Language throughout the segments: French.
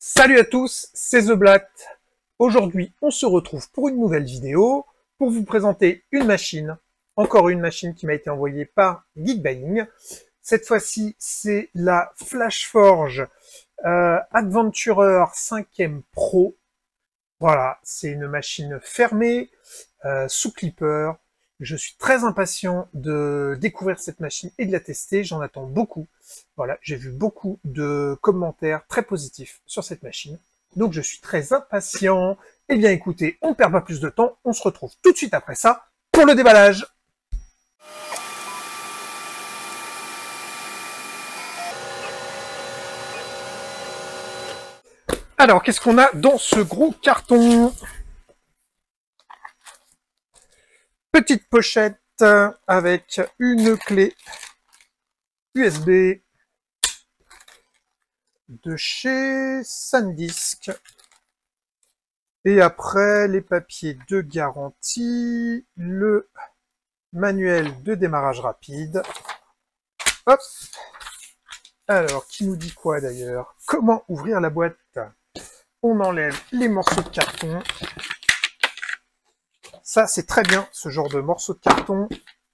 Salut à tous, c'est The Blatt. Aujourd'hui, on se retrouve pour une nouvelle vidéo pour vous présenter une machine. Encore une machine qui m'a été envoyée par Geekbuying. Cette fois-ci, c'est la Flashforge Adventurer 5e Pro. Voilà, c'est une machine fermée, sous clipper. Je suis très impatient de découvrir cette machine et de la tester. J'en attends beaucoup. Voilà, j'ai vu beaucoup de commentaires très positifs sur cette machine. Donc je suis très impatient. Eh bien écoutez, on ne perd pas plus de temps. On se retrouve tout de suite après ça pour le déballage. Alors, qu'est-ce qu'on a dans ce gros carton? Petite pochette avec une clé USB de chez SanDisk. Et après, les papiers de garantie, le manuel de démarrage rapide. Hop. Alors, qui nous dit quoi d'ailleurs? Comment ouvrir la boîte? On enlève les morceaux de carton. Ça, c'est très bien, ce genre de morceaux de carton.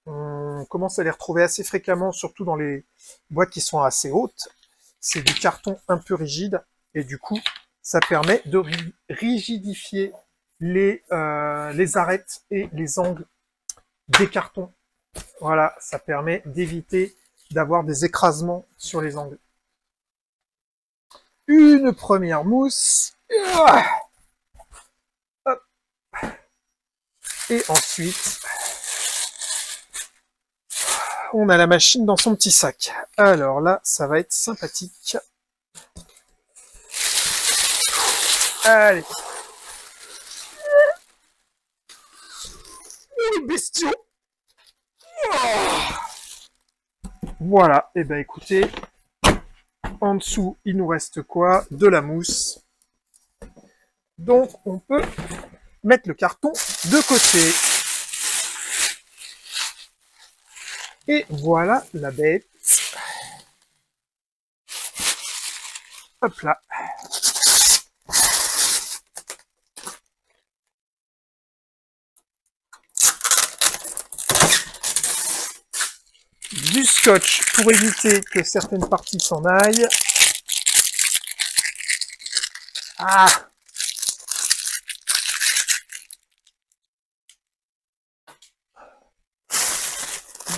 On commence à les retrouver assez fréquemment, surtout dans les boîtes qui sont assez hautes. C'est du carton un peu rigide, et du coup, ça permet de rigidifier les arêtes et les angles des cartons. Voilà, ça permet d'éviter d'avoir des écrasements sur les angles. Une première mousse. Hop. Et ensuite, on a la machine dans son petit sac. Alors là, ça va être sympathique. Allez. Les bestiaux. Voilà, et ben écoutez, en dessous, il nous reste quoi? De la mousse. Donc, on peut mettre le carton de côté. Et voilà la bête. Hop là. Du scotch pour éviter que certaines parties s'en aillent. Ah!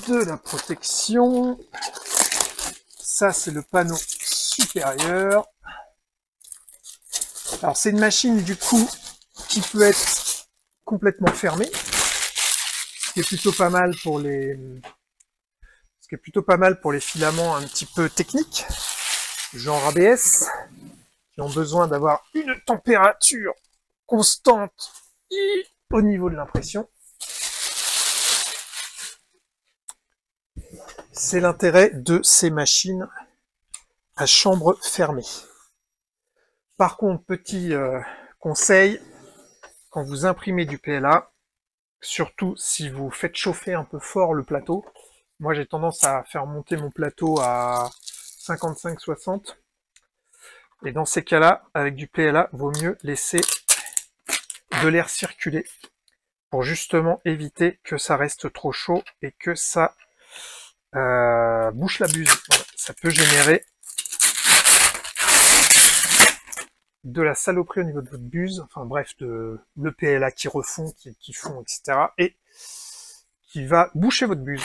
De la protection. Ça, c'est le panneau supérieur. Alors, c'est une machine, du coup, qui peut être complètement fermée. Ce qui est plutôt pas mal pour les... Ce qui est plutôt pas mal pour les filaments un petit peu techniques, genre ABS, qui ont besoin d'avoir une température constante au niveau de l'impression. C'est l'intérêt de ces machines à chambre fermée. Par contre, petit conseil, quand vous imprimez du PLA, surtout si vous faites chauffer un peu fort le plateau, moi j'ai tendance à faire monter mon plateau à 55-60, et dans ces cas-là, avec du PLA, vaut mieux laisser de l'air circuler pour justement éviter que ça reste trop chaud et que ça bouche la buse. Voilà. Ça peut générer de la saloperie au niveau de votre buse, enfin bref, de le PLA qui refond, qui fond, etc. et qui va boucher votre buse.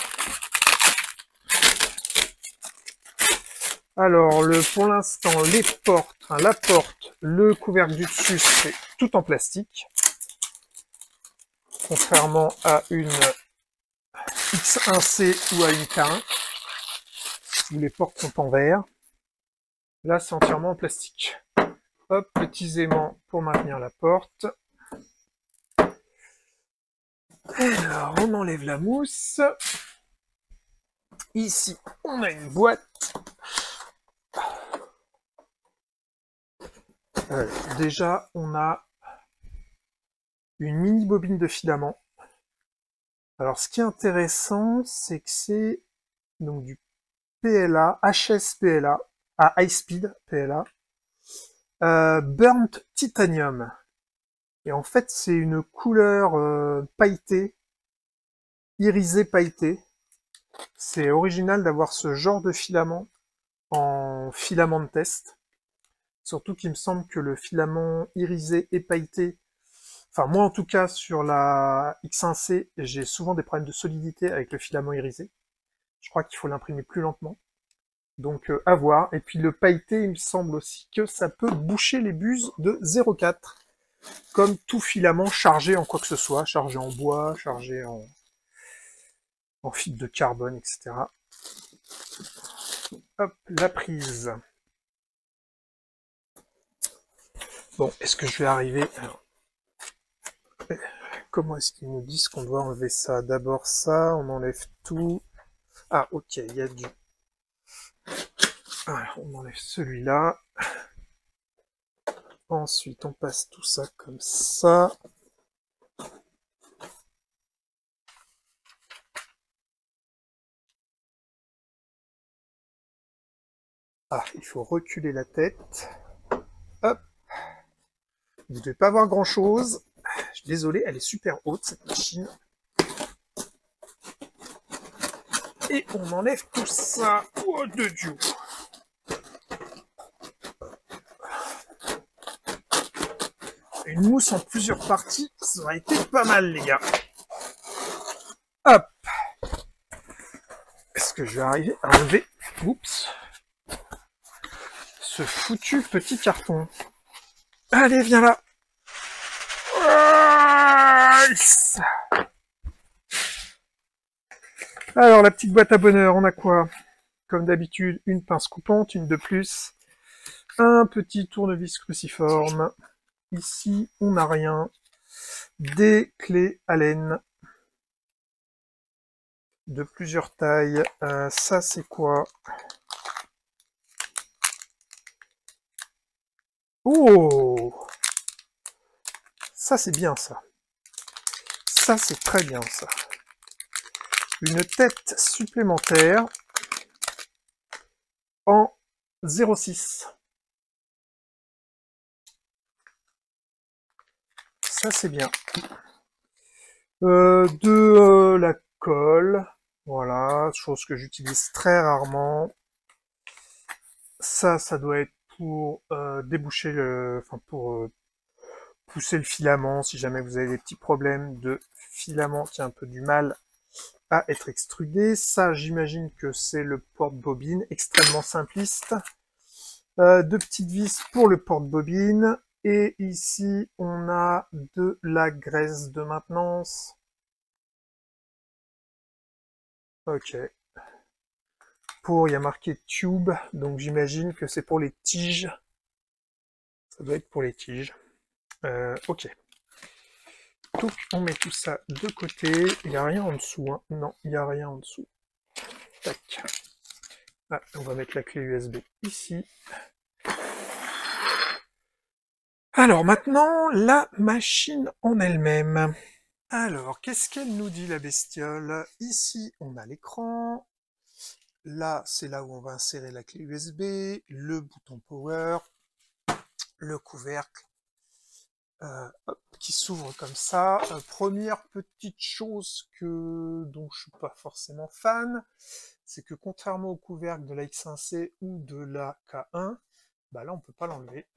Alors, pour l'instant, les portes, enfin, la porte, le couvercle du dessus, c'est tout en plastique. Contrairement à une X1C ou à une K1, où les portes sont en verre. Là, c'est entièrement en plastique. Hop, petit aimant pour maintenir la porte. Alors, on enlève la mousse. Ici, on a une boîte. Déjà, on a une mini bobine de filament. Alors, ce qui est intéressant, c'est que c'est donc du PLA, HS PLA, à High Speed PLA. Burnt Titanium. Et en fait, c'est une couleur pailletée, irisée pailletée. C'est original d'avoir ce genre de filament en filament de test. Surtout qu'il me semble que le filament irisé et pailleté, enfin moi en tout cas sur la X1C, j'ai souvent des problèmes de solidité avec le filament irisé. Je crois qu'il faut l'imprimer plus lentement. Donc à voir. Et puis le pailleté, il me semble aussi que ça peut boucher les buses de 0,4. Comme tout filament chargé en quoi que ce soit, chargé en bois, chargé en fibre de carbone, etc. Hop, la prise. Bon, est-ce que je vais arriver... Alors, comment est-ce qu'ils nous disent qu'on doit enlever ça? D'abord ça, on enlève tout. Ah, ok, il y a du... Alors, on enlève celui-là. Ensuite, on passe tout ça comme ça. Ah, il faut reculer la tête. Hop. Vous ne devez pas voir grand-chose. Je suis désolé, elle est super haute, cette machine. Et on enlève tout ça. Oh, de Dieu. Une mousse en plusieurs parties, ça aurait été pas mal, les gars. Hop. Est-ce que je vais arriver à enlever, oups, ce foutu petit carton? Allez, viens là. Alors, la petite boîte à bonheur, on a quoi? Comme d'habitude, une pince coupante, une de plus. Un petit tournevis cruciforme. Ici, on n'a rien. Des clés Allen de plusieurs tailles. Ça, c'est quoi? Oh! Ça, c'est bien, ça. Ça, c'est très bien, ça. Une tête supplémentaire en 0,6. Ça, c'est bien. La colle. Voilà, chose que j'utilise très rarement. Ça doit être pour déboucher le... Enfin, pour pousser le filament, si jamais vous avez des petits problèmes de filament qui a un peu du mal à être extrudé. Ça, j'imagine que c'est le porte-bobine, extrêmement simpliste. Deux petites vis pour le porte-bobine. Et ici, on a de la graisse de maintenance. Ok. Il y a marqué tube, donc j'imagine que c'est pour les tiges. Ça doit être pour les tiges. Ok. Donc, on met tout ça de côté. Il n'y a rien en dessous, hein. Non, il n'y a rien en dessous. Tac. Ah, on va mettre la clé USB ici. Alors maintenant, la machine en elle-même. Alors, qu'est-ce qu'elle nous dit, la bestiole? Ici, on a l'écran. Là, c'est là où on va insérer la clé USB, le bouton power, le couvercle qui s'ouvre comme ça. Première petite chose dont je suis pas forcément fan, c'est que contrairement au couvercle de la X1C ou de la K1, bah là on peut pas l'enlever.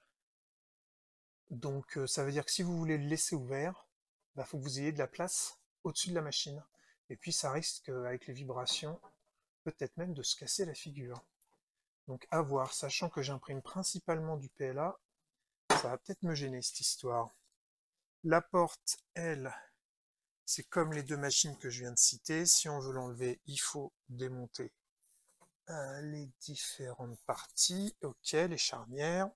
Donc ça veut dire que si vous voulez le laisser ouvert, bah faut que vous ayez de la place au-dessus de la machine. Et puis ça risque avec les vibrations, peut-être même de se casser la figure. Donc à voir, sachant que j'imprime principalement du PLA, ça va peut-être me gêner cette histoire. La porte, elle, c'est comme les deux machines que je viens de citer. Si on veut l'enlever, il faut démonter les différentes parties. Ok, les charnières.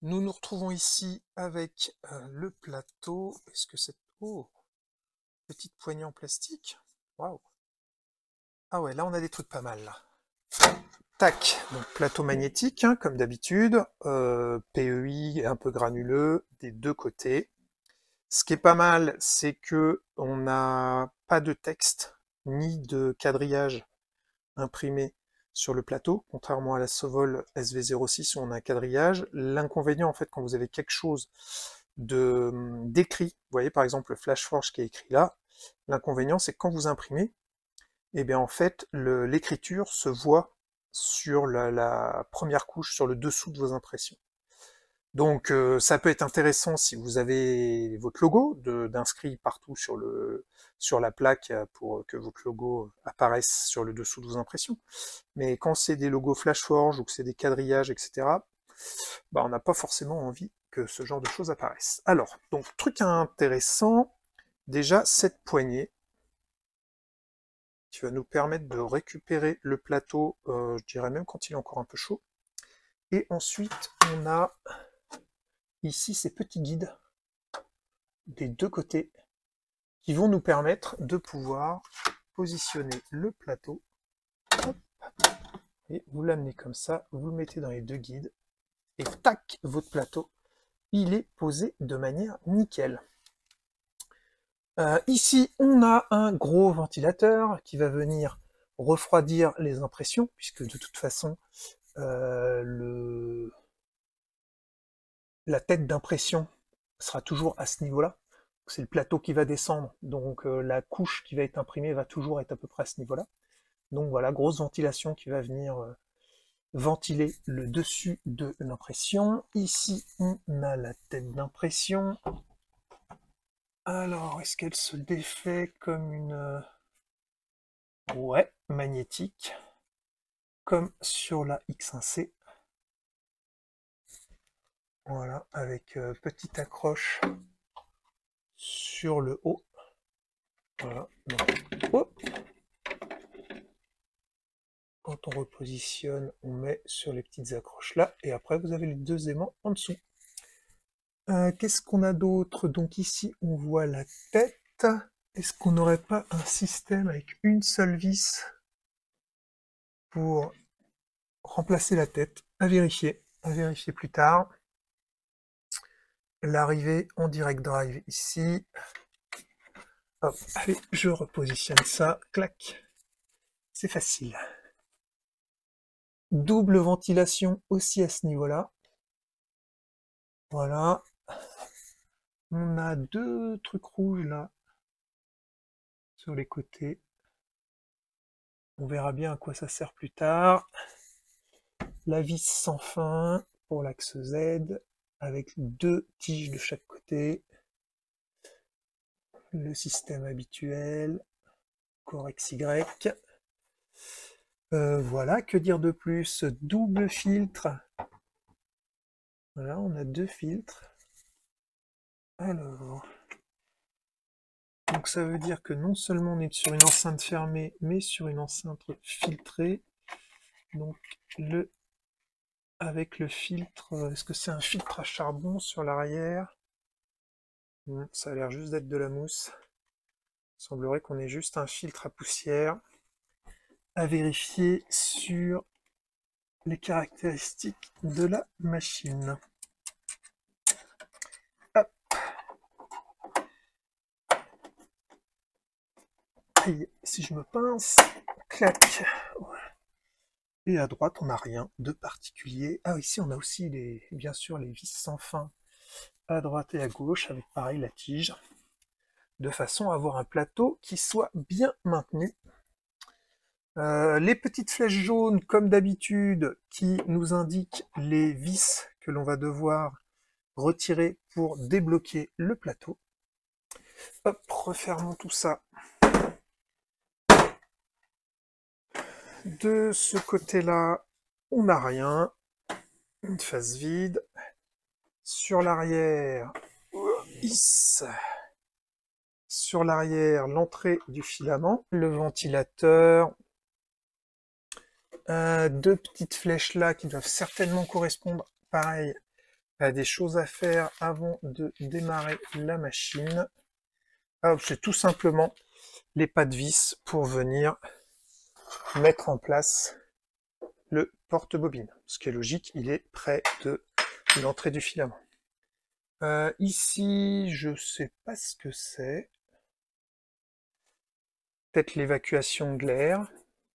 Nous nous retrouvons ici avec le plateau. Est-ce que c'est... Oh, petite poignée en plastique. Waouh. Ah ouais, là on a des trucs pas mal là. Tac, donc plateau magnétique, hein, comme d'habitude, PEI un peu granuleux des deux côtés. Ce qui est pas mal, c'est que on n'a pas de texte ni de quadrillage imprimé sur le plateau, contrairement à la Sovol SV06 où on a un quadrillage. L'inconvénient, en fait, quand vous avez quelque chose d'écrit, vous voyez par exemple le FlashForge qui est écrit là, l'inconvénient c'est que quand vous imprimez, et bien en fait l'écriture se voit sur la première couche, sur le dessous de vos impressions. Donc ça peut être intéressant si vous avez votre logo d'inscrit partout sur la plaque pour que votre logo apparaisse sur le dessous de vos impressions. Mais quand c'est des logos FlashForge ou que c'est des quadrillages, etc., bah, on n'a pas forcément envie que ce genre de choses apparaissent. Alors, donc truc intéressant, déjà cette poignée qui va nous permettre de récupérer le plateau, je dirais même quand il est encore un peu chaud. Et ensuite, on a ici ces petits guides des deux côtés qui vont nous permettre de pouvoir positionner le plateau. Hop, et vous l'amenez comme ça, vous le mettez dans les deux guides, et tac, votre plateau, il est posé de manière nickel. Ici, on a un gros ventilateur qui va venir refroidir les impressions, puisque de toute façon, la tête d'impression sera toujours à ce niveau-là. C'est le plateau qui va descendre, donc la couche qui va être imprimée va toujours être à peu près à ce niveau-là. Donc voilà, grosse ventilation qui va venir ventiler le dessus de l'impression. Ici, on a la tête d'impression. Alors, est-ce qu'elle se défait comme une... Ouais, magnétique, comme sur la X1C. Voilà, avec petite accroche sur le haut. Voilà, donc, hop. Quand on repositionne, on met sur les petites accroches là, et après vous avez les deux aimants en dessous. Qu'est-ce qu'on a d'autre? Donc ici, on voit la tête. Est-ce qu'on n'aurait pas un système avec une seule vis pour remplacer la tête? À vérifier plus tard. L'arrivée en direct drive ici. Hop, allez, je repositionne ça, clac. C'est facile. Double ventilation aussi à ce niveau-là. Voilà. On a deux trucs rouges là sur les côtés. On verra bien à quoi ça sert plus tard. La vis sans fin pour l'axe Z avec deux tiges de chaque côté. Le système habituel, Core XY. Voilà, que dire de plus? Double filtre. Voilà, on a deux filtres. Alors, donc ça veut dire que non seulement on est sur une enceinte fermée, mais sur une enceinte filtrée. Donc avec le filtre, est-ce que c'est un filtre à charbon sur l'arrière? Ça a l'air juste d'être de la mousse. Il semblerait qu'on ait juste un filtre à poussière. À vérifier sur les caractéristiques de la machine. Hop. Et si je me pince, clac. Et à droite, on n'a rien de particulier. Ah, ici, on a aussi, bien sûr, les vis sans fin à droite et à gauche, avec pareil la tige, de façon à avoir un plateau qui soit bien maintenu. Les petites flèches jaunes, comme d'habitude, qui nous indiquent les vis que l'on va devoir retirer pour débloquer le plateau. Hop, refermons tout ça. De ce côté-là, on n'a rien. Une face vide. Sur l'arrière, sur l'arrière, l'entrée du filament, le ventilateur, deux petites flèches là qui doivent certainement correspondre, pareil, à des choses à faire avant de démarrer la machine. C'est tout simplement les pas de vis pour venir mettre en place le porte-bobine. Ce qui est logique, il est près de l'entrée du filament. Ici, je sais pas ce que c'est. Peut-être l'évacuation de l'air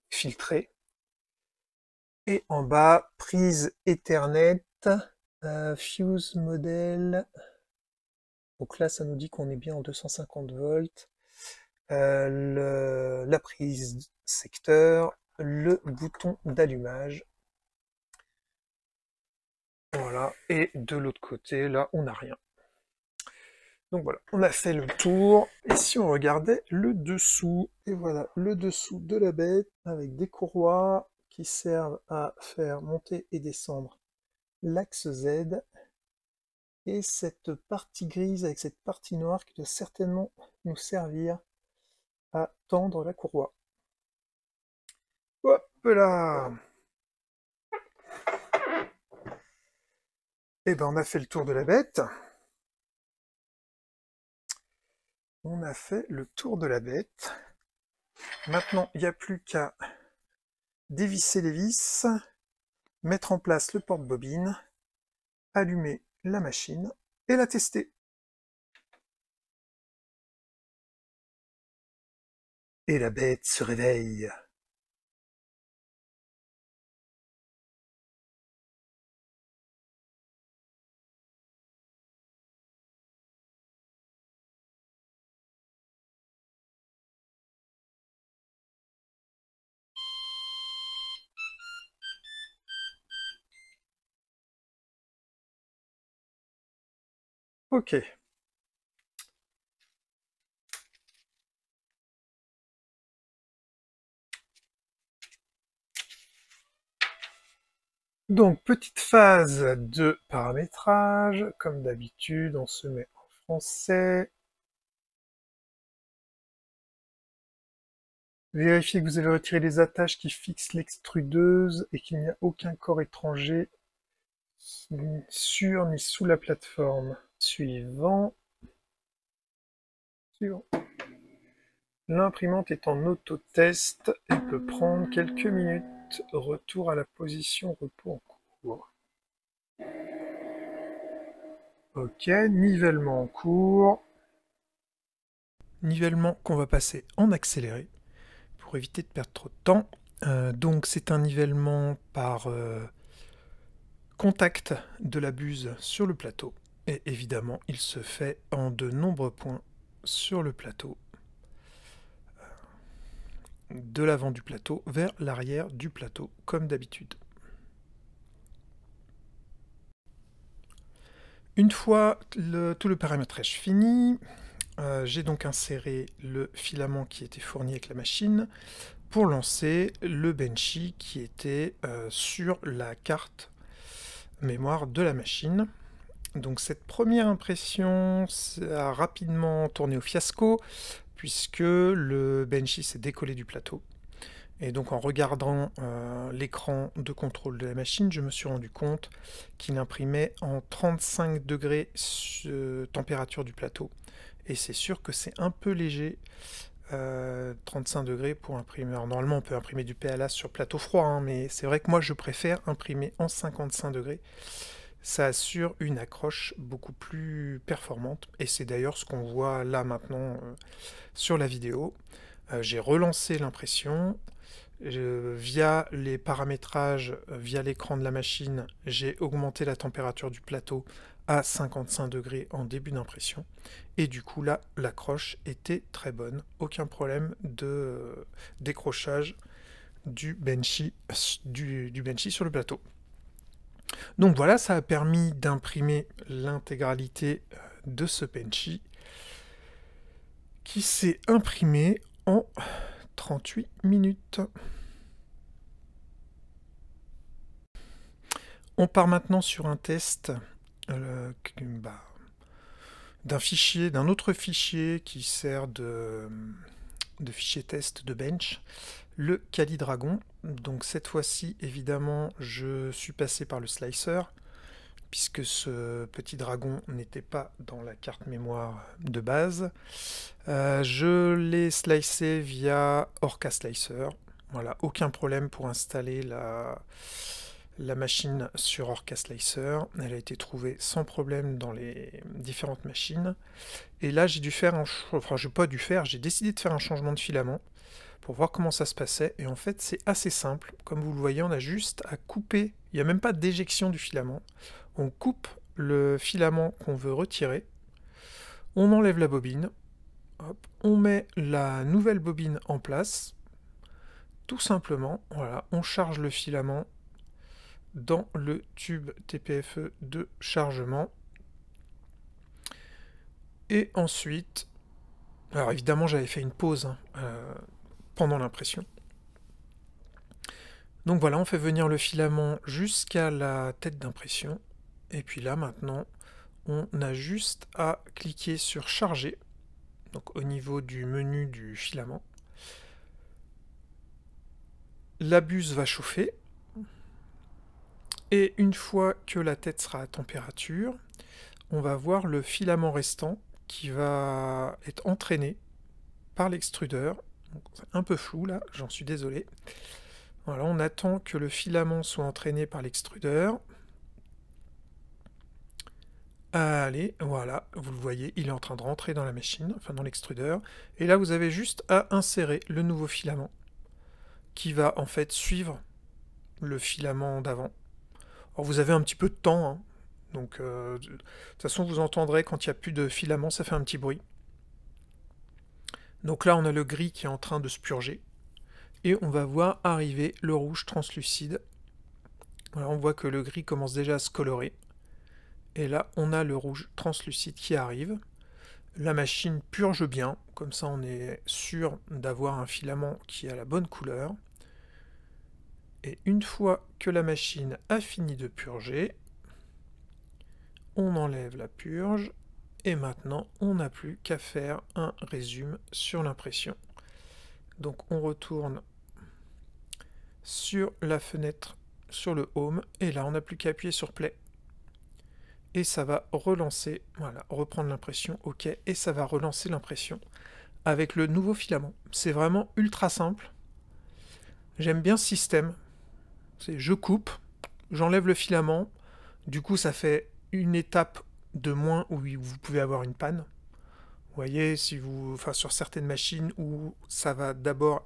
filtré. Et en bas, prise Ethernet, fuse modèle. Donc là, ça nous dit qu'on est bien en 250 volts. La prise secteur, le bouton d'allumage. Voilà, et de l'autre côté, là, on n'a rien. Donc voilà, on a fait le tour. Et si on regardait le dessous, et voilà, le dessous de la bête, avec des courroies qui servent à faire monter et descendre l'axe Z, et cette partie grise avec cette partie noire qui doit certainement nous servir à tendre la courroie. Hop là! Et ben on a fait le tour de la bête. On a fait le tour de la bête. Maintenant, il n'y a plus qu'à dévisser les vis, mettre en place le porte-bobine, allumer la machine et la tester. Et la bête se réveille. Ok. Donc, petite phase de paramétrage. Comme d'habitude, on se met en français. Vérifiez que vous avez retiré les attaches qui fixent l'extrudeuse et qu'il n'y a aucun corps étranger ni sur ni sous la plateforme. Suivant. Suivant. L'imprimante est en autotest et peut prendre quelques minutes. Retour à la position repos en cours. Ok, nivellement en cours. Nivellement qu'on va passer en accéléré pour éviter de perdre trop de temps. Donc c'est un nivellement par contact de la buse sur le plateau. Et évidemment, il se fait en de nombreux points sur le plateau. De l'avant du plateau vers l'arrière du plateau, comme d'habitude. Une fois tout le paramétrage fini, j'ai donc inséré le filament qui était fourni avec la machine pour lancer le Benchy qui était sur la carte mémoire de la machine. Donc cette première impression a rapidement tourné au fiasco puisque le Benchy s'est décollé du plateau. Et donc en regardant l'écran de contrôle de la machine, je me suis rendu compte qu'il imprimait en 35 degrés température du plateau. Et c'est sûr que c'est un peu léger, 35 degrés pour imprimer. Alors, normalement on peut imprimer du PLA sur plateau froid, hein, mais c'est vrai que moi je préfère imprimer en 55 degrés. Ça assure une accroche beaucoup plus performante. Et c'est d'ailleurs ce qu'on voit là maintenant sur la vidéo. J'ai relancé l'impression. Via les paramétrages, via l'écran de la machine, j'ai augmenté la température du plateau à 55 degrés en début d'impression. Et du coup, là, l'accroche était très bonne. Aucun problème de décrochage du Benchy sur le plateau. Donc voilà, ça a permis d'imprimer l'intégralité de ce Benchy qui s'est imprimé en 38 minutes. On part maintenant sur un test d'un autre fichier qui sert de fichier test de bench, le Kali Dragon. Donc cette fois-ci, évidemment, je suis passé par le slicer, puisque ce petit dragon n'était pas dans la carte mémoire de base. Je l'ai slicé via Orca Slicer. Voilà, aucun problème pour installer la machine sur Orca Slicer. Elle a été trouvée sans problème dans les différentes machines. Et là, j'ai dû faire j'ai décidé de faire un changement de filament pour voir comment ça se passait. Et en fait, c'est assez simple. Comme vous le voyez, on a juste à couper. Il n'y a même pas d'éjection du filament. On coupe le filament qu'on veut retirer. On enlève la bobine. Hop, on met la nouvelle bobine en place. Tout simplement, voilà, on charge le filament dans le tube TPFE de chargement. Et ensuite, alors évidemment j'avais fait une pause pendant l'impression. Donc voilà, on fait venir le filament jusqu'à la tête d'impression. Et puis là maintenant, on a juste à cliquer sur charger, donc au niveau du menu du filament. La buse va chauffer. Et une fois que la tête sera à température, on va voir le filament restant qui va être entraîné par l'extrudeur. C'est un peu flou là, j'en suis désolé. Voilà, on attend que le filament soit entraîné par l'extrudeur. Allez, voilà, vous le voyez, il est en train de rentrer dans la machine, enfin dans l'extrudeur. Et là, vous avez juste à insérer le nouveau filament qui va en fait suivre le filament d'avant. Alors vous avez un petit peu de temps, hein. Donc de toute façon vous entendrez quand il n'y a plus de filament, ça fait un petit bruit. Donc là on a le gris qui est en train de se purger. Et on va voir arriver le rouge translucide. Voilà, on voit que le gris commence déjà à se colorer. Et là on a le rouge translucide qui arrive. La machine purge bien, comme ça on est sûr d'avoir un filament qui a la bonne couleur. Et une fois que la machine a fini de purger, on enlève la purge et maintenant on n'a plus qu'à faire un résumé sur l'impression. Donc on retourne sur la fenêtre, sur le home, et là on n'a plus qu'à appuyer sur play. Et ça va relancer, voilà, reprendre l'impression, ok, et ça va relancer l'impression avec le nouveau filament. C'est vraiment ultra simple. J'aime bien ce système. Je coupe, j'enlève le filament, du coup ça fait une étape de moins où vous pouvez avoir une panne. Vous voyez, si vous, enfin, sur certaines machines où ça va d'abord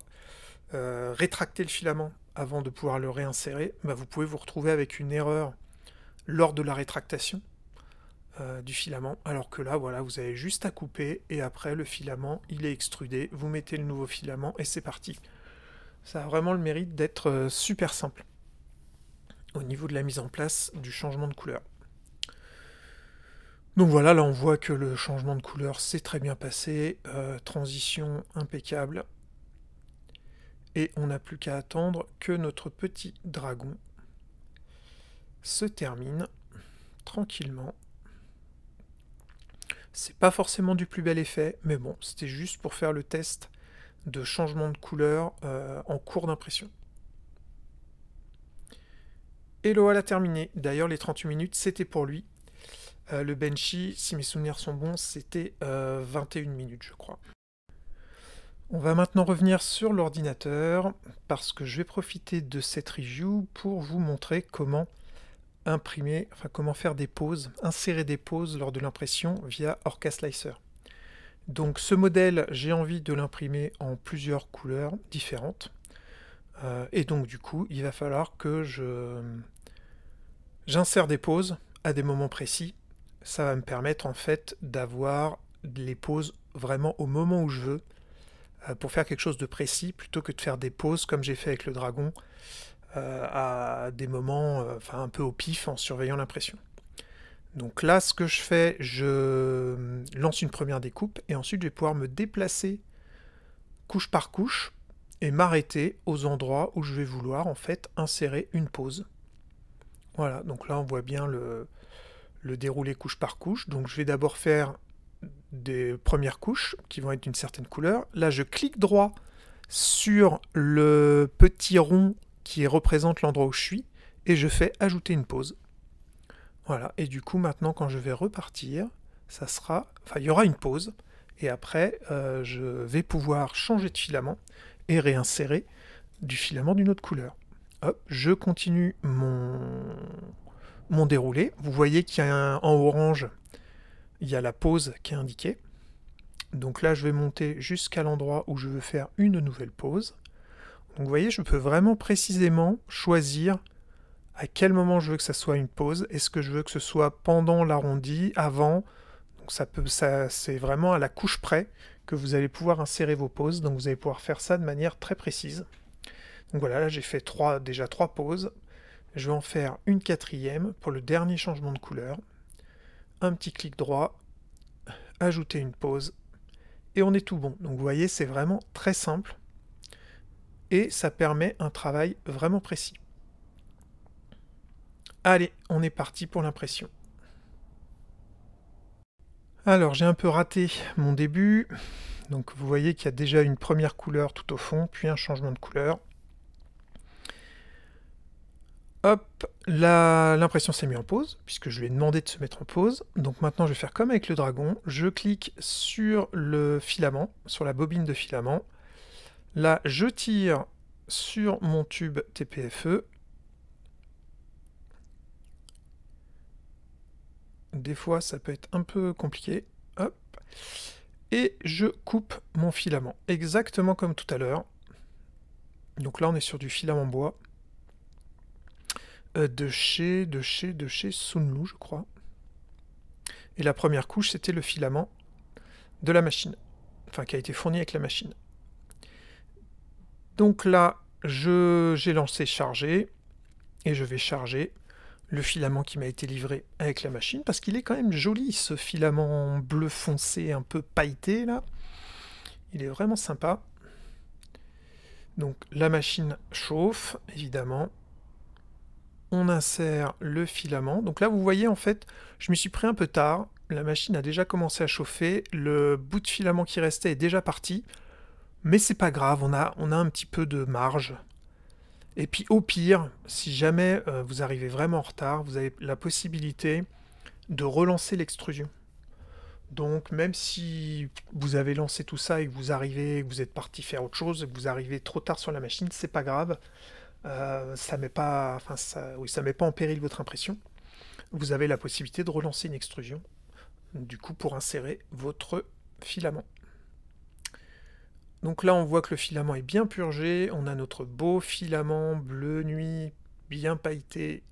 rétracter le filament avant de pouvoir le réinsérer, bah vous pouvez vous retrouver avec une erreur lors de la rétractation du filament, alors que là, voilà, vous avez juste à couper et après le filament, il est extrudé, vous mettez le nouveau filament et c'est parti. Ça a vraiment le mérite d'être super simple au niveau de la mise en place du changement de couleur. Donc voilà, là on voit que le changement de couleur s'est très bien passé, transition impeccable. Et on n'a plus qu'à attendre que notre petit dragon se termine tranquillement. C'est pas forcément du plus bel effet, mais bon, c'était juste pour faire le test de changement de couleur en cours d'impression. Et Loal a terminé. D'ailleurs, les 38 minutes, c'était pour lui. Le Benchy, si mes souvenirs sont bons, c'était 21 minutes, je crois. On va maintenant revenir sur l'ordinateur, parce que je vais profiter de cette review pour vous montrer comment imprimer, enfin comment faire des pauses, insérer des pauses lors de l'impression via Orca Slicer. Donc ce modèle, j'ai envie de l'imprimer en plusieurs couleurs différentes. Et donc du coup, il va falloir que j'insère des pauses à des moments précis. Ça va me permettre en fait d'avoir les pauses vraiment au moment où je veux, pour faire quelque chose de précis, plutôt que de faire des pauses comme j'ai fait avec le dragon, à des moments enfin un peu au pif en surveillant l'impression. Donc là, ce que je fais, je lance une première découpe et ensuite je vais pouvoir me déplacer couche par couche et m'arrêter aux endroits où je vais vouloir en fait insérer une pause. Voilà, donc là on voit bien le déroulé couche par couche. Donc je vais d'abord faire des premières couches qui vont être d'une certaine couleur. Là je clique droit sur le petit rond qui représente l'endroit où je suis et je fais ajouter une pause. Voilà, et du coup maintenant quand je vais repartir, ça sera, enfin il y aura une pause et après je vais pouvoir changer de filament et réinsérer du filament d'une autre couleur. Hop, je continue mon déroulé. Vous voyez qu'il y a en orange, il y a la pause qui est indiquée. Donc là, je vais monter jusqu'à l'endroit où je veux faire une nouvelle pause. Donc vous voyez, je peux vraiment précisément choisir à quel moment je veux que ça soit une pause. Est-ce que je veux que ce soit pendant l'arrondi, avant? Donc c'est vraiment à la couche près que vous allez pouvoir insérer vos pauses. Donc vous allez pouvoir faire ça de manière très précise. Donc voilà, là j'ai fait déjà trois pauses. Je vais en faire une quatrième pour le dernier changement de couleur. Un petit clic droit, ajouter une pause, et on est tout bon. Donc vous voyez, c'est vraiment très simple, et ça permet un travail vraiment précis. Allez, on est parti pour l'impression. Alors j'ai un peu raté mon début, donc vous voyez qu'il y a déjà une première couleur tout au fond, puis un changement de couleur. Hop, l'impression s'est mise en pause, puisque je lui ai demandé de se mettre en pause. Donc maintenant, je vais faire comme avec le dragon. Je clique sur le filament, sur la bobine de filament. Là, je tire sur mon tube TPFE. Des fois, ça peut être un peu compliqué. Hop. Et je coupe mon filament, exactement comme tout à l'heure. Donc là, on est sur du filament bois. De chez Sunlu, je crois. Et la première couche, c'était le filament de la machine, enfin qui a été fourni avec la machine. Donc là, j'ai lancé charger, et je vais charger le filament qui m'a été livré avec la machine, parce qu'il est quand même joli, ce filament bleu foncé, un peu pailleté, là. Il est vraiment sympa. Donc la machine chauffe, évidemment. On insère le filament. Donc là, vous voyez, en fait, je m'y suis pris un peu tard. La machine a déjà commencé à chauffer. Le bout de filament qui restait est déjà parti. Mais c'est pas grave, on a un petit peu de marge. Et puis au pire, si jamais vous arrivez vraiment en retard, vous avez la possibilité de relancer l'extrusion. Donc même si vous avez lancé tout ça et que vous arrivez, que vous êtes parti faire autre chose, et que vous arrivez trop tard sur la machine, c'est pas grave. Ça met pas, enfin ça met pas en péril votre impression. Vous avez la possibilité de relancer une extrusion, du coup pour insérer votre filament. Donc là on voit que le filament est bien purgé, on a notre beau filament bleu nuit, bien pailleté.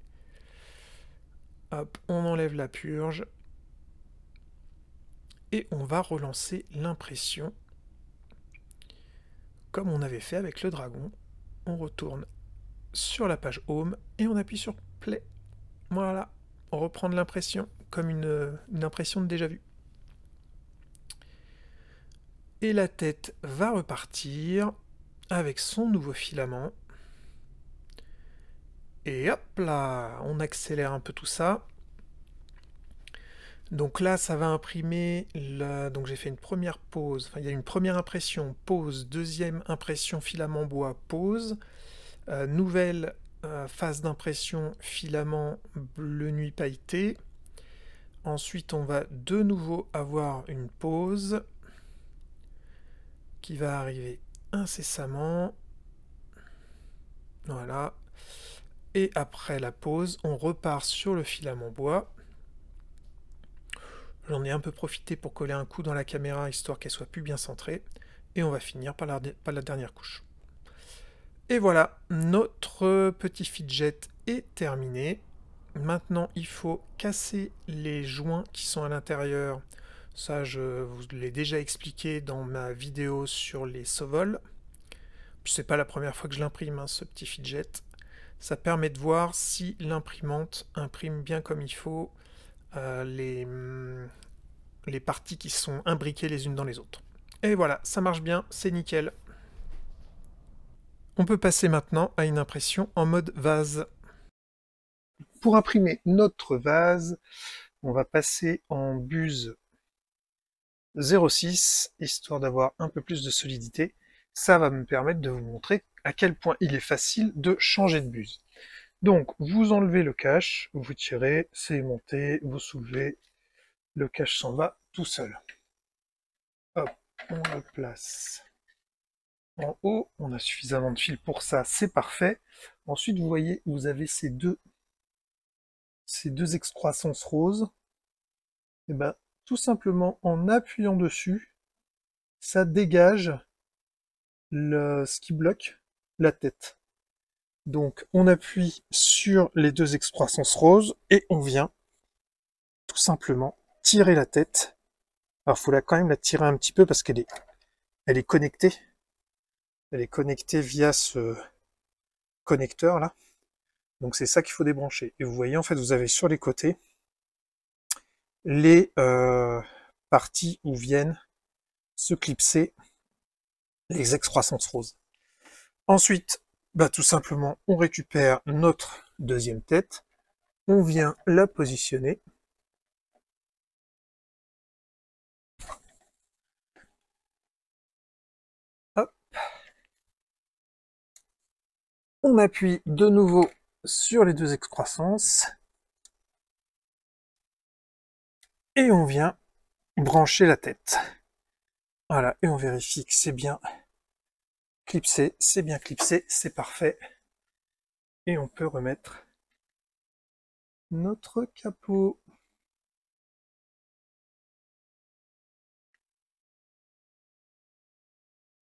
Hop, on enlève la purge. Et on va relancer l'impression comme on avait fait avec le dragon. On retourne sur la page Home et on appuie sur Play. Voilà, on reprend de l'impression comme une impression de déjà vu. Et la tête va repartir avec son nouveau filament. Et hop là, on accélère un peu tout ça. Donc là, ça va imprimer, donc j'ai fait une première pause, enfin il y a une première impression, pause, deuxième impression, filament bois, pause, nouvelle phase d'impression, filament bleu nuit pailleté. Ensuite, on va de nouveau avoir une pause qui va arriver incessamment. Voilà. Et après la pause, on repart sur le filament bois. J'en ai un peu profité pour coller un coup dans la caméra, histoire qu'elle soit plus bien centrée. Et on va finir par la dernière couche. Et voilà, notre petit fidget est terminé. Maintenant, il faut casser les joints qui sont à l'intérieur. Ça, je vous l'ai déjà expliqué dans ma vidéo sur les Sovol. C'est pas la première fois que je l'imprime, hein, ce petit fidget. Ça permet de voir si l'imprimante imprime bien comme il faut les parties qui sont imbriquées les unes dans les autres. Et voilà, ça marche bien, c'est nickel. On peut passer maintenant à une impression en mode vase. Pour imprimer notre vase, on va passer en buse 0,6, histoire d'avoir un peu plus de solidité. Ça va me permettre de vous montrer à quel point il est facile de changer de buse. Donc, vous enlevez le cache, vous tirez, c'est aimanté, vous soulevez, le cache s'en va tout seul. Hop, on le place en haut, on a suffisamment de fil pour ça, c'est parfait. Ensuite, vous voyez, vous avez ces deux excroissances roses. Et ben, tout simplement en appuyant dessus, ça dégage ce qui bloque la tête. Donc on appuie sur les deux excroissances roses et on vient tout simplement tirer la tête. Alors il faut quand même la tirer un petit peu parce elle est connectée. Elle est connectée via ce connecteur là. Donc c'est ça qu'il faut débrancher. Et vous voyez, en fait, vous avez sur les côtés les parties où viennent se clipser les excroissances roses. Ensuite, bah, tout simplement, on récupère notre deuxième tête, on vient la positionner. Hop. On appuie de nouveau sur les deux excroissances. Et on vient brancher la tête. Voilà, et on vérifie que c'est bien clipsé, c'est parfait. Et on peut remettre notre capot.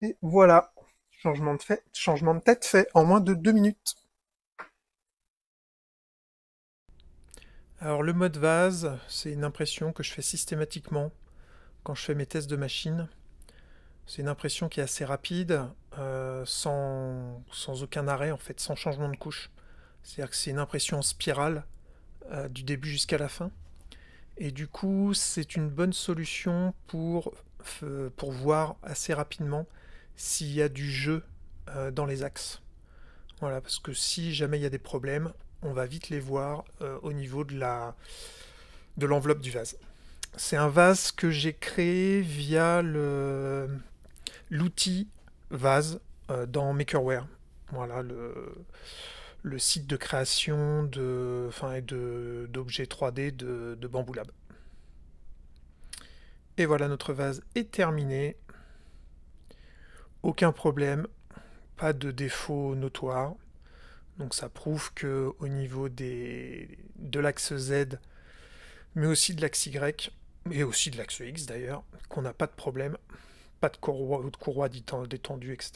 Et voilà, changement de tête fait en moins de 2 minutes. Alors le mode vase, c'est une impression que je fais systématiquement quand je fais mes tests de machine. C'est une impression qui est assez rapide, sans aucun arrêt en fait, sans changement de couche. C'est-à-dire que c'est une impression en spirale du début jusqu'à la fin. Et du coup, c'est une bonne solution pour voir assez rapidement s'il y a du jeu dans les axes. Voilà, parce que si jamais il y a des problèmes, on va vite les voir au niveau de l'enveloppe du vase. C'est un vase que j'ai créé via l'outil vase dans Makerware. Voilà, le site de création d'objets 3D de Bamboo Lab. Et voilà, notre vase est terminé. Aucun problème, pas de défaut notoire. Donc ça prouve que au niveau de l'axe Z, mais aussi de l'axe Y, et aussi de l'axe X d'ailleurs, qu'on n'a pas de problème, pas de courroie détendue, etc.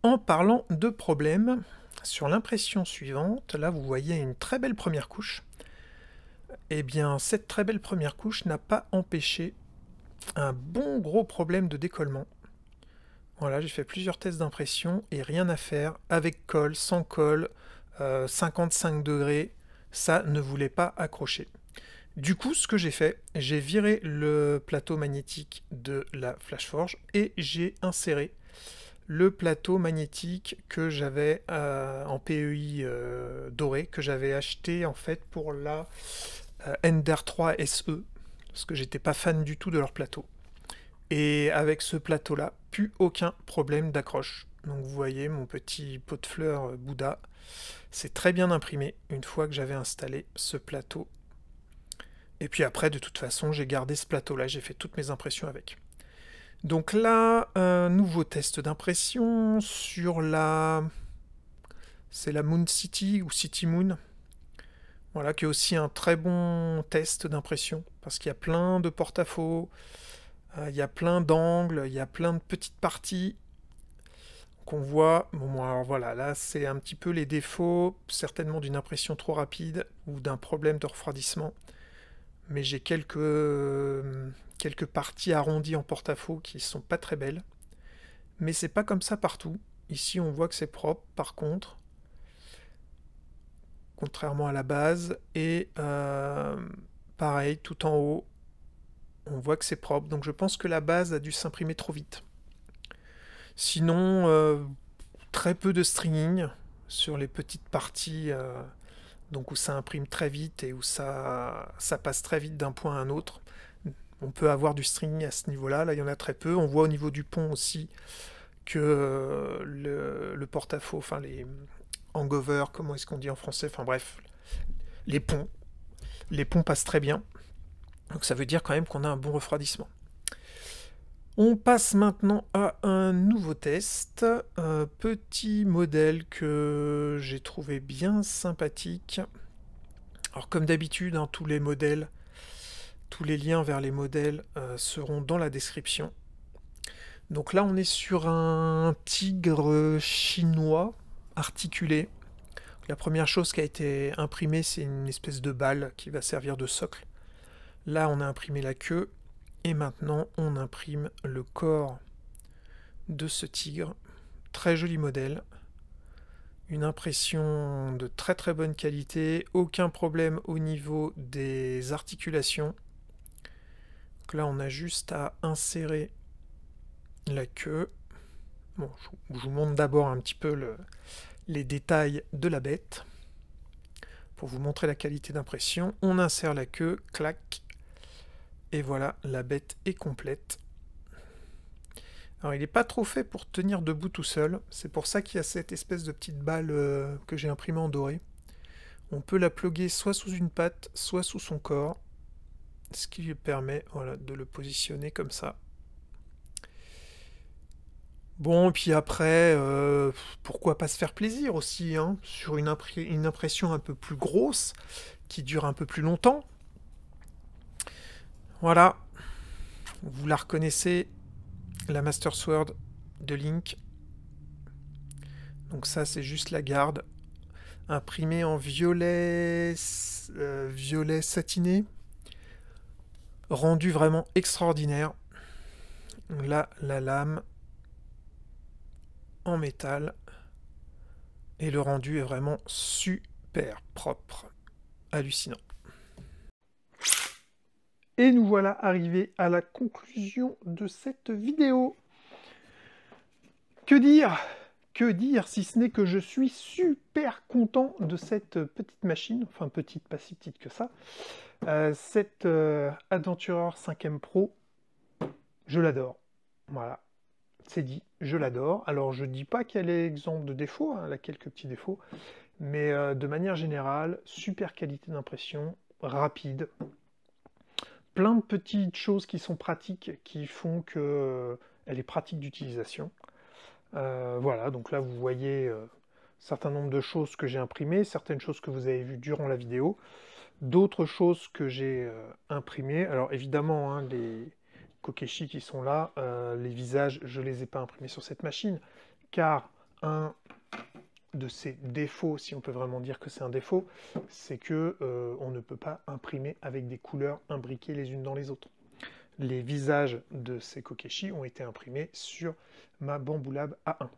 En parlant de problème, sur l'impression suivante, là vous voyez une très belle première couche. Eh bien, cette très belle première couche n'a pas empêché un bon gros problème de décollement. Voilà, j'ai fait plusieurs tests d'impression et rien à faire, avec colle, sans colle, 55 degrés, ça ne voulait pas accrocher. Du coup, ce que j'ai fait, j'ai viré le plateau magnétique de la Flashforge et j'ai inséré le plateau magnétique que j'avais en PEI doré, que j'avais acheté en fait pour la Ender 3 SE, parce que j'étais pas fan du tout de leur plateau. Et avec ce plateau-là, plus aucun problème d'accroche. Donc vous voyez mon petit pot de fleurs Bouddha, c'est très bien imprimé une fois que j'avais installé ce plateau. Et puis après, de toute façon, j'ai gardé ce plateau-là, j'ai fait toutes mes impressions avec. Donc là, un nouveau test d'impression sur c'est la Moon City ou City Moon. Voilà, qui est aussi un très bon test d'impression, parce qu'il y a plein de porte-à-faux, il y a plein d'angles, il y a plein de petites parties qu'on voit. Bon, alors voilà, là c'est un petit peu les défauts, certainement d'une impression trop rapide ou d'un problème de refroidissement. Mais j'ai quelques parties arrondies en porte-à-faux qui sont pas très belles. Mais c'est pas comme ça partout. Ici on voit que c'est propre par contre, contrairement à la base. Et pareil, tout en haut, on voit que c'est propre. Donc je pense que la base a dû s'imprimer trop vite. Sinon, très peu de stringing sur les petites parties donc où ça imprime très vite et où ça passe très vite d'un point à un autre. On peut avoir du stringing à ce niveau-là, là il y en a très peu. On voit au niveau du pont aussi que le porte-à-faux, enfin les hangover, comment est-ce qu'on dit en français, enfin bref, les ponts passent très bien. Donc ça veut dire quand même qu'on a un bon refroidissement. On passe maintenant à un nouveau test, un petit modèle que j'ai trouvé bien sympathique. Alors comme d'habitude, hein, tous les modèles Tous les liens vers les modèles seront dans la description. Donc là, on est sur un tigre chinois articulé. La première chose qui a été imprimée, c'est une espèce de balle qui va servir de socle. Là, on a imprimé la queue. Et maintenant, on imprime le corps de ce tigre. Très joli modèle. Une impression de très très bonne qualité. Aucun problème au niveau des articulations. Donc là, on a juste à insérer la queue. Bon, je vous montre d'abord un petit peu les détails de la bête. Pour vous montrer la qualité d'impression, on insère la queue, clac. Et voilà, la bête est complète. Alors il n'est pas trop fait pour tenir debout tout seul, c'est pour ça qu'il y a cette espèce de petite balle que j'ai imprimée en doré. On peut la plugger soit sous une patte, soit sous son corps, ce qui lui permet voilà, de le positionner comme ça. Bon, puis après, pourquoi pas se faire plaisir aussi, hein, sur une impression un peu plus grosse, qui dure un peu plus longtemps. Voilà, vous la reconnaissez, la Master Sword de Link. Donc ça, c'est juste la garde, imprimée en violet, violet satiné, rendu vraiment extraordinaire. Là, la lame en métal, et le rendu est vraiment super propre, hallucinant. Et nous voilà arrivés à la conclusion de cette vidéo. Que dire? Que dire si ce n'est que je suis super content de cette petite machine, enfin petite, pas si petite que ça. Cette Adventurer 5M Pro, je l'adore. Voilà, c'est dit, je l'adore. Alors je dis pas qu'elle est exempte de défauts, hein, elle a quelques petits défauts, mais de manière générale, super qualité d'impression, rapide. Plein de petites choses qui sont pratiques, qui font que elle est pratique d'utilisation. Voilà, donc là vous voyez un certain nombre de choses que j'ai imprimées, certaines choses que vous avez vues durant la vidéo, d'autres choses que j'ai imprimées. Alors évidemment, hein, les Kokeshi qui sont là, les visages, je ne les ai pas imprimés sur cette machine, car un de ses défauts, si on peut vraiment dire que c'est un défaut, c'est que on ne peut pas imprimer avec des couleurs imbriquées les unes dans les autres. Les visages de ces Kokeshi ont été imprimés sur ma Bambu Lab A1.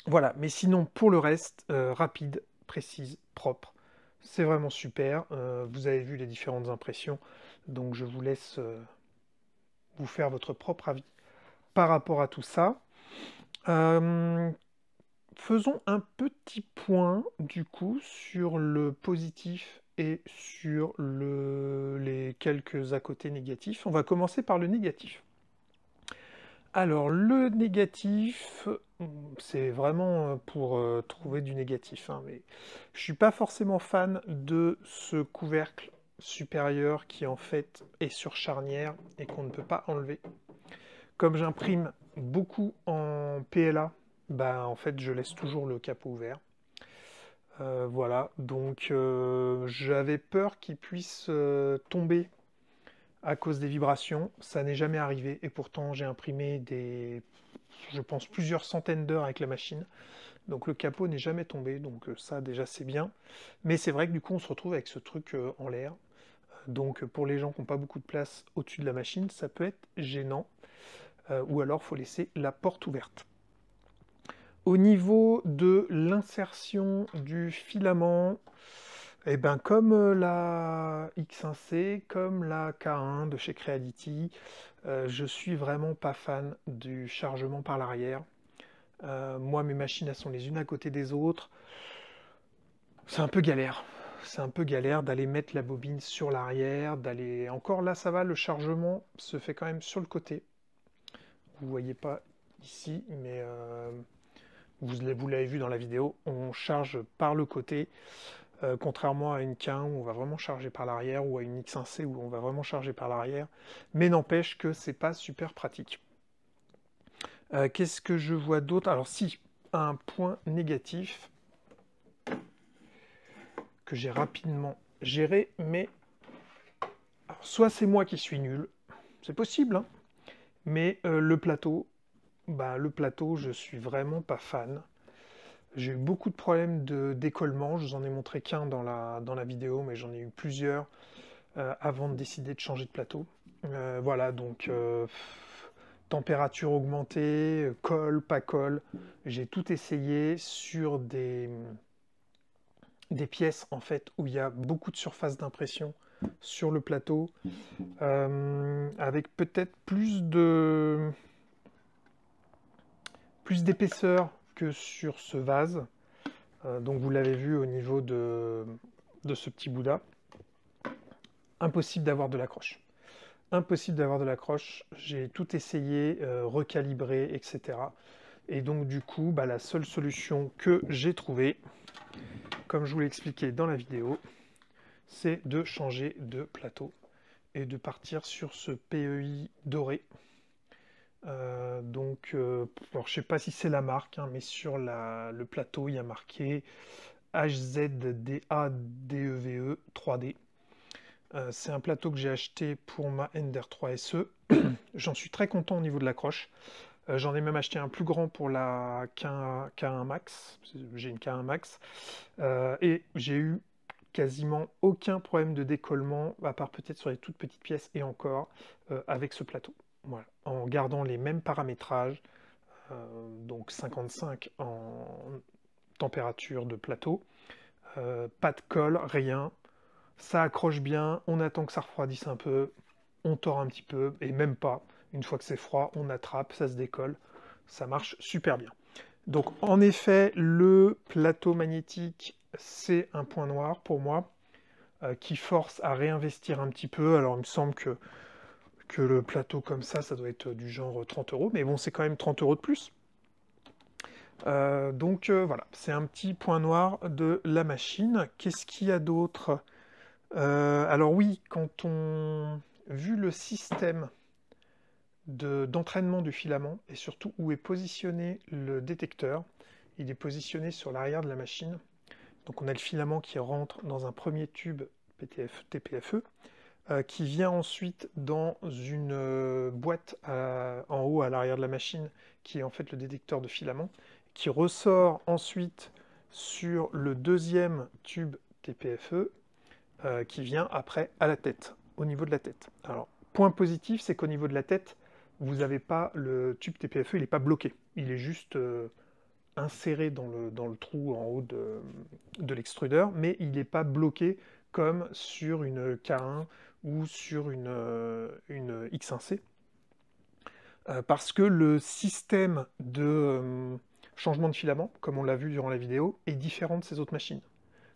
Voilà, mais sinon pour le reste, rapide, précise, propre, c'est vraiment super. Vous avez vu les différentes impressions, donc je vous laisse vous faire votre propre avis par rapport à tout ça. Faisons un petit point du coup sur le positif et sur les quelques à côté négatifs. On va commencer par le négatif. Alors le négatif, c'est vraiment pour trouver du négatif, hein, mais je suis pas forcément fan de ce couvercle supérieur qui en fait est sur charnière et qu'on ne peut pas enlever. Comme j'imprime beaucoup en PLA, bah en fait je laisse toujours le capot ouvert. Voilà, donc j'avais peur qu'il puisse tomber à cause des vibrations. Ça n'est jamais arrivé et pourtant j'ai imprimé je pense plusieurs centaines d'heures avec la machine. Donc le capot n'est jamais tombé, donc ça déjà c'est bien. Mais c'est vrai que du coup on se retrouve avec ce truc en l'air. Donc pour les gens qui n'ont pas beaucoup de place au-dessus de la machine, ça peut être gênant. Ou alors il faut laisser la porte ouverte. Au niveau de l'insertion du filament, eh ben, comme la X1C, comme la K1 de chez Creality, je suis vraiment pas fan du chargement par l'arrière. Moi, mes machines, elles sont les unes à côté des autres. C'est un peu galère. C'est un peu galère d'aller mettre la bobine sur l'arrière, d'aller... Encore là, ça va, le chargement se fait quand même sur le côté. Vous voyez pas ici, mais vous l'avez vu dans la vidéo, on charge par le côté. Contrairement à une K1 où on va vraiment charger par l'arrière, ou à une X1C où on va vraiment charger par l'arrière, mais n'empêche que c'est pas super pratique. Qu'est-ce que je vois d'autre? Alors si, un point négatif que j'ai rapidement géré, mais soit c'est moi qui suis nul, c'est possible, hein, mais le plateau, je suis vraiment pas fan. J'ai eu beaucoup de problèmes de décollement, je vous en ai montré qu'un dans la vidéo, mais j'en ai eu plusieurs avant de décider de changer de plateau. Voilà, donc température augmentée, colle, pas colle, j'ai tout essayé sur des pièces en fait où il y a beaucoup de surface d'impression sur le plateau, avec peut-être plus d'épaisseur que sur ce vase. Donc vous l'avez vu au niveau de ce petit Bouddha. Impossible d'avoir de l'accroche. Impossible d'avoir de l'accroche. J'ai tout essayé, recalibré, etc. Et donc du coup, la seule solution que j'ai trouvée, comme je vous l'ai expliqué dans la vidéo, c'est de changer de plateau et de partir sur ce PEI doré. Alors, je sais pas si c'est la marque, hein, mais sur le plateau, il y a marqué HZDADEVE 3D. C'est un plateau que j'ai acheté pour ma Ender 3 SE. J'en suis très content au niveau de l'accroche. J'en ai même acheté un plus grand pour la K1 Max. J'ai une K1 Max. Et j'ai eu quasiment aucun problème de décollement, à part peut-être sur les toutes petites pièces et encore, avec ce plateau. Voilà. En gardant les mêmes paramétrages, donc 55 en température de plateau, pas de colle, rien. Ça accroche bien, on attend que ça refroidisse un peu, on tord un petit peu, et même pas. Une fois que c'est froid, on attrape, ça se décolle. Ça marche super bien. Donc en effet, le plateau magnétique, c'est un point noir pour moi, qui force à réinvestir un petit peu. Alors il me semble que le plateau comme ça doit être du genre 30 €, mais bon, c'est quand même 30 € de plus. Voilà, c'est un petit point noir de la machine. Qu'est-ce qu'il y a d'autre? Alors oui, vu le système d'entraînement du filament, et surtout où est positionné le détecteur, il est positionné sur l'arrière de la machine. Donc on a le filament qui rentre dans un premier tube TPFE, qui vient ensuite dans une boîte en haut à l'arrière de la machine, qui est en fait le détecteur de filament, qui ressort ensuite sur le deuxième tube TPFE, qui vient après à la tête, au niveau de la tête. Alors, point positif, c'est qu'au niveau de la tête, vous n'avez pas le tube TPFE, il n'est pas bloqué. Il est juste inséré dans le trou en haut de l'extrudeur, mais il n'est pas bloqué comme sur une K1 ou sur une X1C. Parce que le système de changement de filament, comme on l'a vu durant la vidéo, est différent de ces autres machines.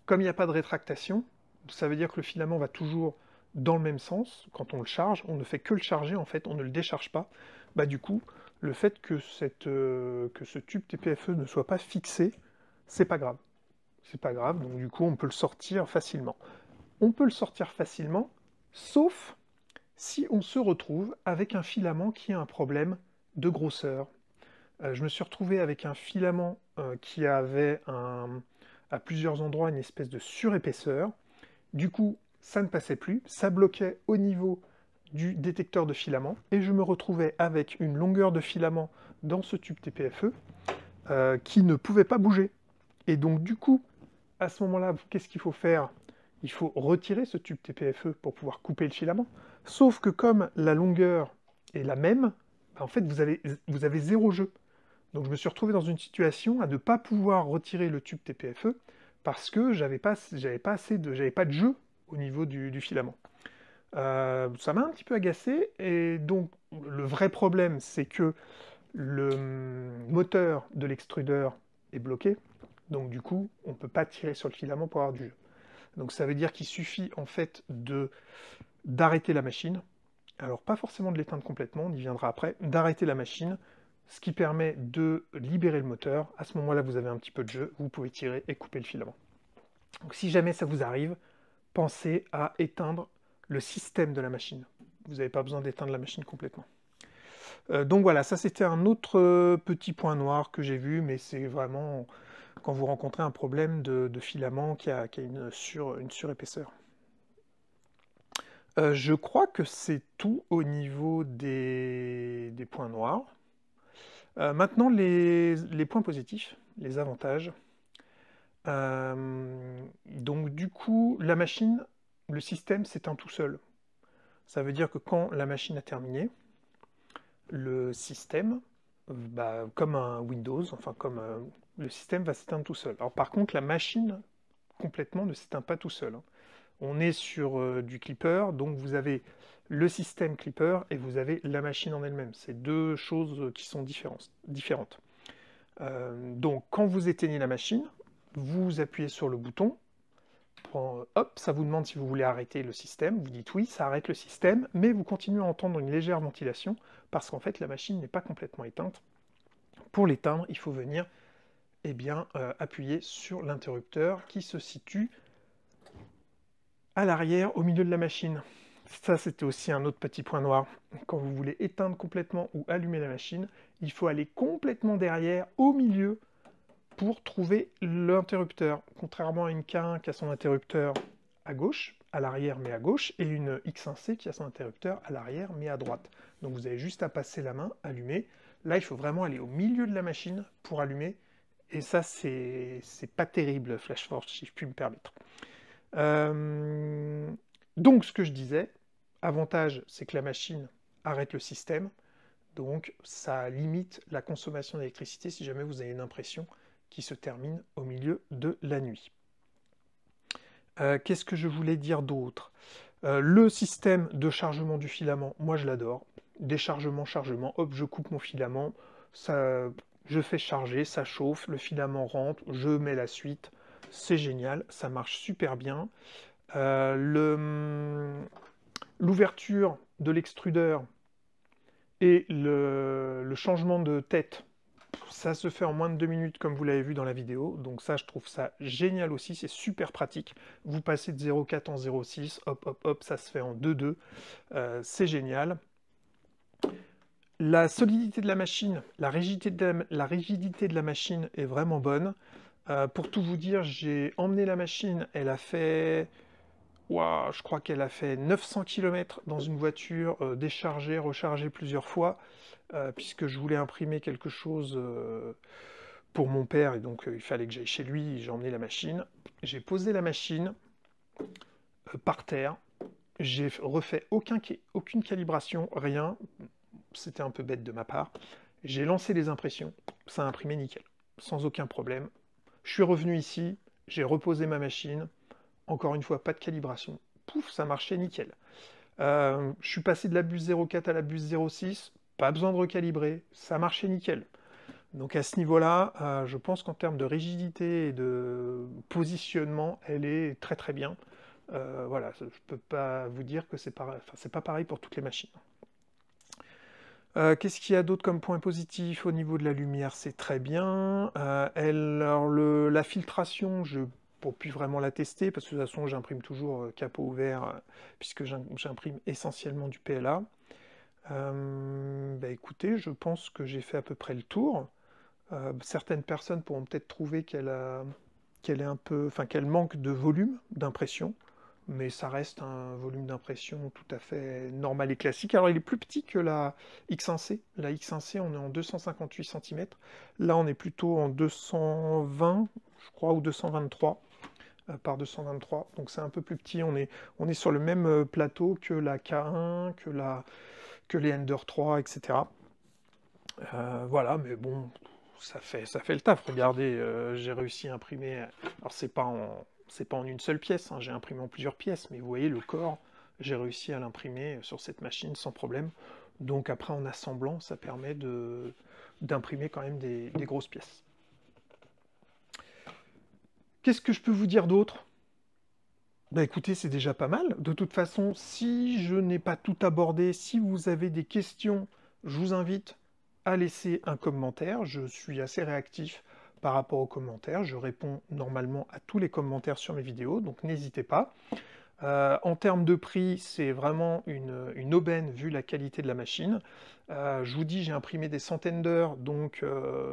Comme il n'y a pas de rétractation, ça veut dire que le filament va toujours dans le même sens. Quand on le charge, on ne fait que le charger, en fait, on ne le décharge pas. Du coup, le fait que ce tube TPFE ne soit pas fixé, c'est pas grave. C'est pas grave, donc du coup, on peut le sortir facilement. On peut le sortir facilement, sauf si on se retrouve avec un filament qui a un problème de grosseur. Je me suis retrouvé avec un filament qui avait à plusieurs endroits une espèce de surépaisseur. Du coup, ça ne passait plus, ça bloquait au niveau du détecteur de filament, et je me retrouvais avec une longueur de filament dans ce tube TPFE qui ne pouvait pas bouger. Et donc du coup, à ce moment-là, qu'est-ce qu'il faut faire? Il faut retirer ce tube TPFE pour pouvoir couper le filament. Sauf que comme la longueur est la même, en fait, vous avez zéro jeu. Donc je me suis retrouvé dans une situation à ne pas pouvoir retirer le tube TPFE parce que j'avais pas de jeu au niveau du filament. Ça m'a un petit peu agacé, et donc le vrai problème, c'est que le moteur de l'extrudeur est bloqué, donc du coup, on ne peut pas tirer sur le filament pour avoir du jeu. Donc ça veut dire qu'il suffit en fait d'arrêter la machine, alors pas forcément de l'éteindre complètement, on y viendra après, d'arrêter la machine, ce qui permet de libérer le moteur. À ce moment-là, vous avez un petit peu de jeu, vous pouvez tirer et couper le filament. Donc si jamais ça vous arrive, pensez à éteindre le système de la machine. Vous n'avez pas besoin d'éteindre la machine complètement. Donc voilà, ça c'était un autre petit point noir que j'ai vu, mais c'est vraiment quand vous rencontrez un problème de filament qui a une surépaisseur. Je crois que c'est tout au niveau des points noirs. Maintenant, les points positifs, les avantages. Donc du coup, la machine, le système s'éteint tout seul. Ça veut dire que quand la machine a terminé, le système, bah, comme un Windows, enfin comme le système va s'éteindre tout seul. Alors par contre, la machine complètement ne s'éteint pas tout seul, hein. On est sur du Clipper, donc vous avez le système Clipper et vous avez la machine en elle-même. C'est deux choses qui sont différentes. Donc quand vous éteignez la machine, vous appuyez sur le bouton, hop, ça vous demande si vous voulez arrêter le système, vous dites oui, ça arrête le système, mais vous continuez à entendre une légère ventilation, parce qu'en fait la machine n'est pas complètement éteinte. Pour l'éteindre, il faut venir appuyer sur l'interrupteur qui se situe à l'arrière, au milieu de la machine. Ça, c'était aussi un autre petit point noir. Quand vous voulez éteindre complètement ou allumer la machine, il faut aller complètement derrière, au milieu, pour trouver l'interrupteur. Contrairement à une K1 qui a son interrupteur à gauche, à l'arrière mais à gauche, et une X1C qui a son interrupteur à l'arrière mais à droite. Donc vous avez juste à passer la main, allumer. Là, il faut vraiment aller au milieu de la machine pour allumer. Et ça, c'est pas terrible, FlashForce, si je puis me permettre. Donc, ce que je disais, avantage, c'est que la machine arrête le système. Donc, ça limite la consommation d'électricité si jamais vous avez une impression qui se termine au milieu de la nuit. Qu'est-ce que je voulais dire d'autre? Le système de chargement du filament, moi je l'adore. Déchargement, chargement, hop, je coupe mon filament, ça, je fais charger, ça chauffe, le filament rentre, je mets la suite, c'est génial, ça marche super bien. L'ouverture de l'extrudeur et le changement de tête, ça se fait en moins de 2 minutes comme vous l'avez vu dans la vidéo, donc ça je trouve ça génial aussi, c'est super pratique. Vous passez de 0,4 en 0,6, hop hop hop, ça se fait en 2,2, c'est génial. La solidité de la machine, la rigidité de la machine est vraiment bonne. Pour tout vous dire, j'ai emmené la machine, elle a fait... Wow, je crois qu'elle a fait 900 km dans une voiture, déchargée, rechargée plusieurs fois, puisque je voulais imprimer quelque chose pour mon père, et donc il fallait que j'aille chez lui, j'ai emmené la machine. J'ai posé la machine par terre, j'ai refait aucune calibration, rien, c'était un peu bête de ma part. J'ai lancé les impressions, ça a imprimé nickel, sans aucun problème. Je suis revenu ici, j'ai reposé ma machine, encore une fois, pas de calibration. Pouf, ça marchait nickel. Je suis passé de la bus 0,4 à la bus 0,6, pas besoin de recalibrer, ça marchait nickel. Donc à ce niveau-là, je pense qu'en termes de rigidité et de positionnement, elle est très très bien. Voilà, je ne peux pas vous dire que c'est pas pareil pour toutes les machines. Qu'est-ce qu'il y a d'autre comme point positif? Au niveau de la lumière, c'est très bien. Alors la filtration, je ne peux plus vraiment la tester, parce que de toute façon, j'imprime toujours capot ouvert, puisque j'imprime essentiellement du PLA. Bah, écoutez, je pense que j'ai fait à peu près le tour. Certaines personnes pourront peut-être trouver qu'elle est un peu, enfin qu'elle manque de volume d'impression, mais ça reste un volume d'impression tout à fait normal et classique. Alors il est plus petit que la X1C. La X1C, on est en 258 cm. Là, on est plutôt en 220, je crois, ou 223 par 223. Donc c'est un peu plus petit. On est sur le même plateau que la K1, que les Ender 3, etc. Voilà, mais bon, ça fait le taf. Regardez, j'ai réussi à imprimer. Alors c'est pas en une seule pièce, hein, j'ai imprimé en plusieurs pièces, mais vous voyez le corps, j'ai réussi à l'imprimer sur cette machine sans problème. Donc après en assemblant, ça permet d'imprimer quand même des grosses pièces. Qu'est-ce que je peux vous dire d'autre? Bah écoutez, c'est déjà pas mal. De toute façon, si je n'ai pas tout abordé, si vous avez des questions, je vous invite à laisser un commentaire. Je suis assez réactif par rapport aux commentaires. Je réponds normalement à tous les commentaires sur mes vidéos, donc n'hésitez pas. En termes de prix, c'est vraiment une aubaine vu la qualité de la machine. Je vous dis, j'ai imprimé des centaines d'heures, donc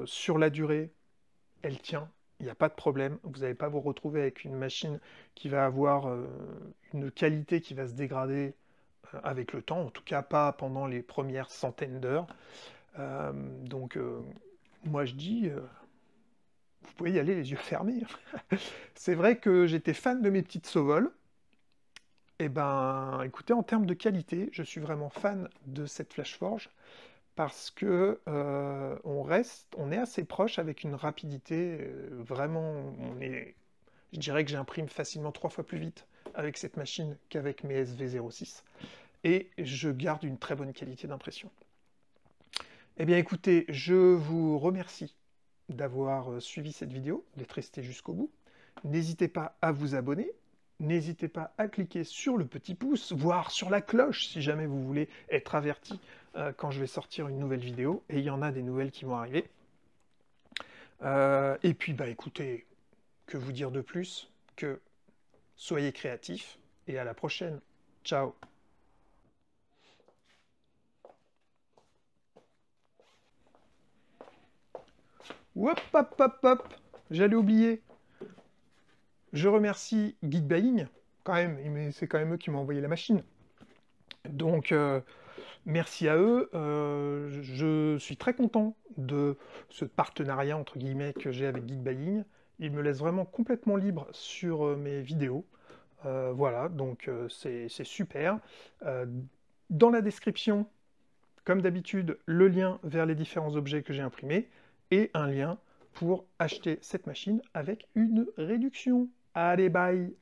sur la durée, elle tient. Il n'y a pas de problème, vous n'allez pas vous retrouver avec une machine qui va avoir une qualité qui va se dégrader avec le temps, en tout cas pas pendant les premières centaines d'heures. Donc moi je dis, vous pouvez y aller les yeux fermés. C'est vrai que j'étais fan de mes petites Sovol. Et ben écoutez, en termes de qualité, je suis vraiment fan de cette Flashforge parce que on est assez proche avec une rapidité vraiment, je dirais que j'imprime facilement 3 fois plus vite avec cette machine qu'avec mes SV06 et je garde une très bonne qualité d'impression. Eh bien écoutez, je vous remercie d'avoir suivi cette vidéo, d'être resté jusqu'au bout. N'hésitez pas à vous abonner, n'hésitez pas à cliquer sur le petit pouce, voire sur la cloche si jamais vous voulez être averti quand je vais sortir une nouvelle vidéo, et il y en a des nouvelles qui vont arriver. Et puis bah écoutez, que vous dire de plus que soyez créatifs, et à la prochaine. Ciao. Hop, hop, hop, hop, j'allais oublier. Je remercie Geekbuying, quand même, c'est quand même eux qui m'ont envoyé la machine. Donc, merci à eux. Je suis très content de ce partenariat, entre guillemets, que j'ai avec Geekbuying. Ils me laissent vraiment complètement libre sur mes vidéos. Voilà, donc c'est super. Dans la description, comme d'habitude, le lien vers les différents objets que j'ai imprimés et un lien pour acheter cette machine avec une réduction. Allez, bye!